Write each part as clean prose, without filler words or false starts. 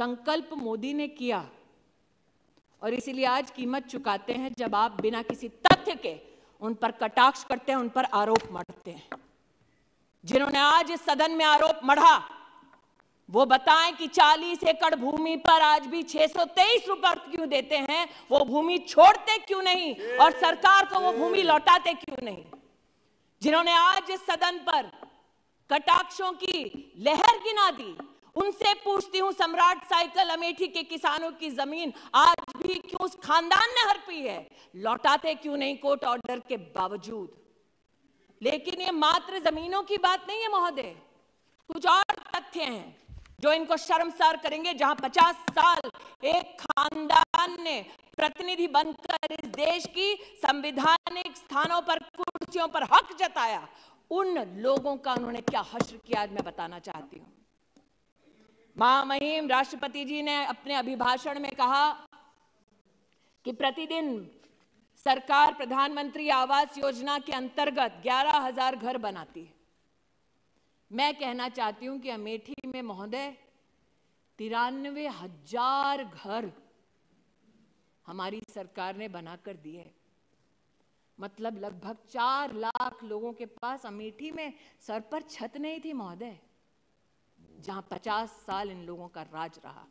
संकल्प मोदी ने किया और इसीलिए आज कीमत चुकाते हैं जब आप बिना किसी तथ्य के उन पर कटाक्ष करते हैं, उन पर आरोप मढ़ते हैं। जिन्होंने आज इस सदन में आरोप मढ़ा वो बताएं कि 40 एकड़ भूमि पर आज भी 623 रुपए क्यों देते हैं, वो भूमि छोड़ते क्यों नहीं और सरकार को वो भूमि लौटाते क्यों नहीं। जिन्होंने आज इस सदन पर कटाक्षों की लहर गिना दी, उनसे पूछती हूं सम्राट साइकिल अमेठी के किसानों की जमीन आज भी क्यों उस खानदान ने हड़पी है, लौटाते क्यों नहीं कोर्ट ऑर्डर के बावजूद। लेकिन ये मात्र जमीनों की बात नहीं है महोदय, कुछ और तथ्य हैं जो इनको शर्मसार करेंगे। जहां 50 साल एक खानदान ने प्रतिनिधि बनकर इस देश की संवैधानिक स्थानों पर कुर्सियों पर हक जताया, उन लोगों का उन्होंने क्या हश्र किया आज मैं बताना चाहती हूं। महामहिम राष्ट्रपति जी ने अपने अभिभाषण में कहा कि प्रतिदिन सरकार प्रधानमंत्री आवास योजना के अंतर्गत 11,000 घर बनाती है। मैं कहना चाहती हूं कि अमेठी में महोदय 93,000 घर हमारी सरकार ने बनाकर दिए। मतलब लगभग 4 लाख लोगों के पास अमेठी में सर पर छत नहीं थी महोदय, जहां 50 साल इन लोगों का राज रहा।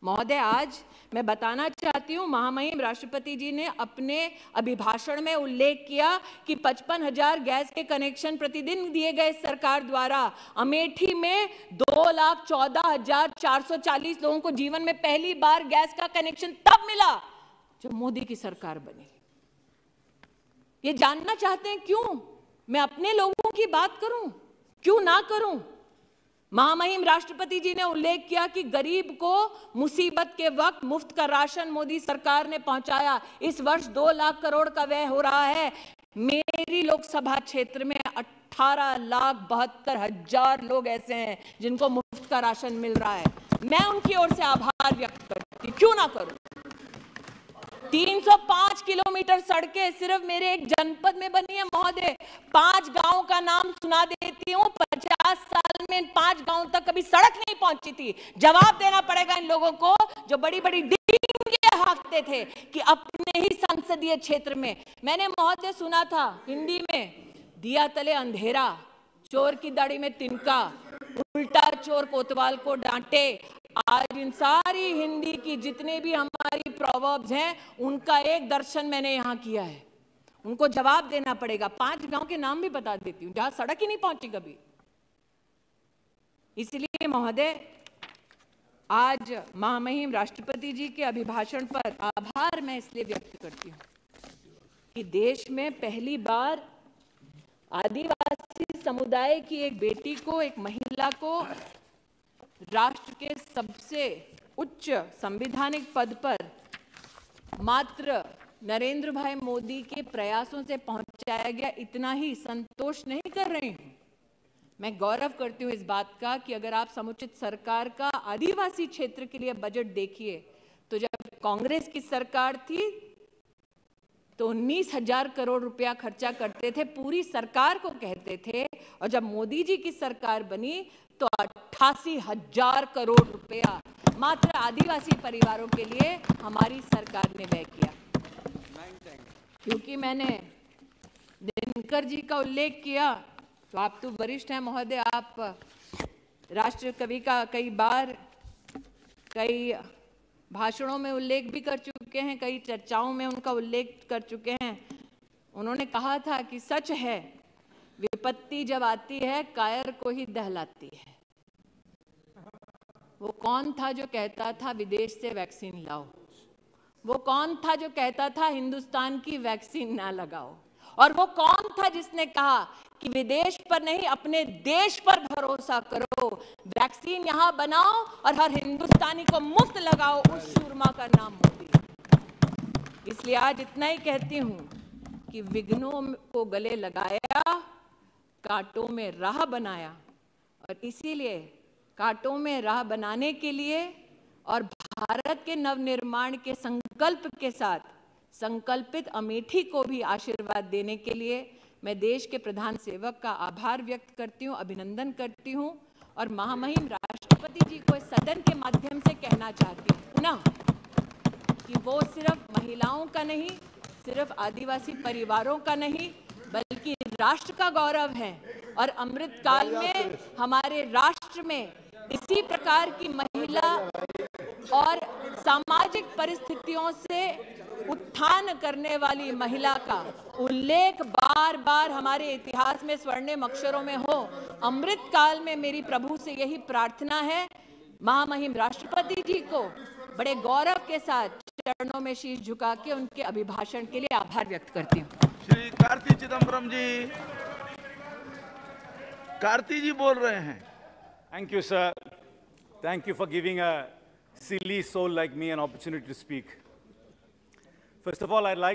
महोदय आज मैं बताना चाहती हूं, महामहिम राष्ट्रपति जी ने अपने अभिभाषण में उल्लेख किया कि 55,000 गैस के कनेक्शन प्रतिदिन दिए गए सरकार द्वारा। अमेठी में 2,14,440 लोगों को जीवन में पहली बार गैस का कनेक्शन तब मिला जब मोदी की सरकार बनी। ये जानना चाहते हैं क्यों मैं अपने लोगों की बात करूं, क्यों ना करूं। महामहिम राष्ट्रपति जी ने उल्लेख किया कि गरीब को मुसीबत के वक्त मुफ्त का राशन मोदी सरकार ने पहुंचाया। इस वर्ष 2 लाख करोड़ का व्यय हो रहा है। मेरी लोकसभा क्षेत्र में 18,72,000 लोग ऐसे हैं जिनको मुफ्त का राशन मिल रहा है। मैं उनकी ओर से आभार व्यक्त करती, क्यों ना करूं। 305 किलोमीटर सड़कें सिर्फ मेरे एक जनपद में बनी है महोदय। 5 गांव का नाम सुना देती हूं, 50 साल में 5 गांव तक कभी सड़क नहीं पहुंची थी। जवाब देना पड़ेगा इन लोगों को जो बड़ी बड़ी डींगे हाँकते थे कि अपने ही संसदीय क्षेत्र में। मैंने महोदय सुना था हिंदी में, दिया तले अंधेरा, चोर की दाढ़ी में तिनका, उल्टा चोर कोतवाल को डांटे। आज इन सारी हिंदी की जितने भी हमारी प्रोवर्ब्स हैं उनका एक दर्शन मैंने यहां किया है। उनको जवाब देना पड़ेगा। 5 गांव के नाम भी बता देती हूं जहां सड़क ही नहीं पहुंची कभी। इसलिए महोदय आज महामहिम राष्ट्रपति जी के अभिभाषण पर आभार मैं इसलिए व्यक्त करती हूं कि देश में पहली बार आदिवासी समुदाय की एक बेटी को, एक महिला को राष्ट्र के सबसे उच्च संवैधानिक पद पर मात्र नरेंद्र भाई मोदी के प्रयासों से पहुंचाया गया। इतना ही संतोष नहीं कर रही हूं, मैं गौरव करती हूं इस बात का कि अगर आप समुचित सरकार का आदिवासी क्षेत्र के लिए बजट देखिए तो जब कांग्रेस की सरकार थी तो 19,000 करोड़ रुपया खर्चा करते थे, पूरी सरकार को कहते थे, और जब मोदी जी की सरकार बनी तो 88,000 करोड़ रुपया मात्र आदिवासी परिवारों के लिए हमारी सरकार ने व्यय किया। क्योंकि मैंने दिनकर जी का उल्लेख किया तो आप तो वरिष्ठ हैं महोदय, आप राष्ट्र कवि का कई बार कई भाषणों में उल्लेख भी कर चुके हैं, कई चर्चाओं में उनका उल्लेख कर चुके हैं। उन्होंने कहा था कि सच है विपत्ति जब आती है कायर को ही दहलाती है। वो कौन था जो कहता था विदेश से वैक्सीन लाओ? वो कौन था जो कहता था हिंदुस्तान की वैक्सीन ना लगाओ? और वो कौन था जिसने कहा कि विदेश पर नहीं अपने देश पर भरोसा करो, वैक्सीन यहां बनाओ और हर हिंदुस्तानी को मुफ्त लगाओ? उस शूरमा का नाम मोदी। इसलिए आज इतना ही कहती हूं कि विघ्नों को गले लगाया, कांटों में राह बनाया, और इसीलिए कांटों में राह बनाने के लिए और भारत के नवनिर्माण के संकल्प के साथ संकल्पित अमेठी को भी आशीर्वाद देने के लिए मैं देश के प्रधान सेवक का आभार व्यक्त करती हूं, अभिनंदन करती हूं, और महामहिम राष्ट्रपति जी को इस सदन के माध्यम कहना चाहती हूँ पुनः कि वो सिर्फ महिलाओं का नहीं, सिर्फ आदिवासी परिवारों का नहीं, बल्कि राष्ट्र का गौरव है। और अमृत काल में हमारे राष्ट्र में इसी प्रकार की महिला और सामाजिक परिस्थितियों से उत्थान करने वाली महिला का उल्लेख बार बार हमारे इतिहास में स्वर्णिम अक्षरों में हो। अमृत काल में मेरी प्रभु से यही प्रार्थना है। महामहिम राष्ट्रपति जी को बड़े गौरव के साथ चरणों में शीश झुका के उनके अभिभाषण के लिए आभार व्यक्त करती हूँ। श्री कार्ति चिदम्बरम जी, कार्ति जी बोल रहे हैं। Thank you, sir. Thank you for giving a silly soul like me an opportunity to speak. First of all, I'd like